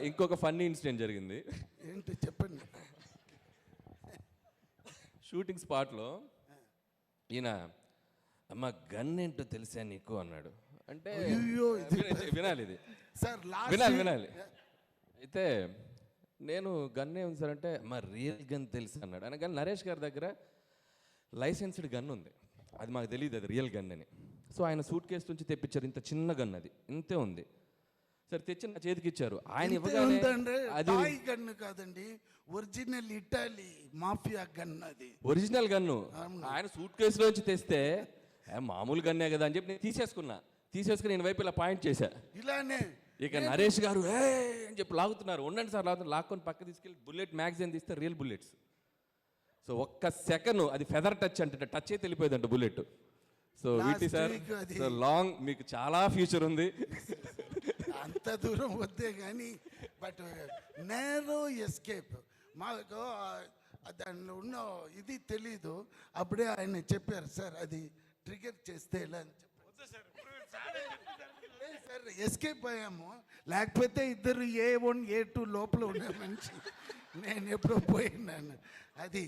ఇంకొక funny incident జరిగింది. ఏంటి చెప్పండి. షూటింగ్ స్పాట్లో ఈయన అమ్మ గన్ ఏంటో తెలుసా నీకు అన్నాడు. అంటే వినాలి ఇది సార్, వినాలి. అయితే నేను గన్ ఏముంది సార్ అంటే మా రియల్ గన్ తెలుసు అన్నాడు. ఆయన కానీ నరేష్ గారి దగ్గర లైసెన్స్డ్ గన్ ఉంది, అది మాకు తెలియదు అది రియల్ గన్ అని. సో ఆయన సూట్ కేసు నుంచి తెప్పించారు, ఇంత చిన్న గన్, అది ఇంతే ఉంది. సరే తెచ్చి నా చేతికి ఇచ్చారు. ఆయన అది గన్ కాదండి, ఒరిజినల్ ఇటాలీ మాఫియా గన్, అది ఒరిజినల్ గన్ను. ఆయన సూట్ కేసులోంచి తెస్తే మామూలు గన్నే కదా అని చెప్పి నేను తీసేసుకుని నేను వైపు ఇలా పాయింట్ చేశా ఇలానే. ఇక నరేష్ గారు ఏ అని చెప్పి లాగుతున్నారు. ఉండండి సార్ లాగుతున్నారు. లాక్కొని పక్క తీసుకెళ్ళి బుల్లెట్ మ్యాగజైన్ తీస్తే రియల్ బుల్లెట్స్. సో ఒక్క సెకండ్ అది ఫెదర్ టచ్ అంటే టచ్ అయితే వెళ్ళిపోయిందంట బుల్లెట్. సో వీటి సార్ లాంగ్ మీకు చాలా ఫ్యూచర్ ఉంది. అంత దూరం వద్దే కానీ బట్ నేరో ఎస్కేప్. మాకు దానిలో ఉన్న ఇది తెలీదు. అప్పుడే ఆయన చెప్పారు సార్ అది ట్రిగర్ చేస్తే ఎలా అని చెప్పారు సార్. ఎస్కేప్ అయ్యాము, లేకపోతే ఇద్దరు A1 A2 లోపల ఉండే మనిషి నేను ఎప్పుడో పోయినాను. అది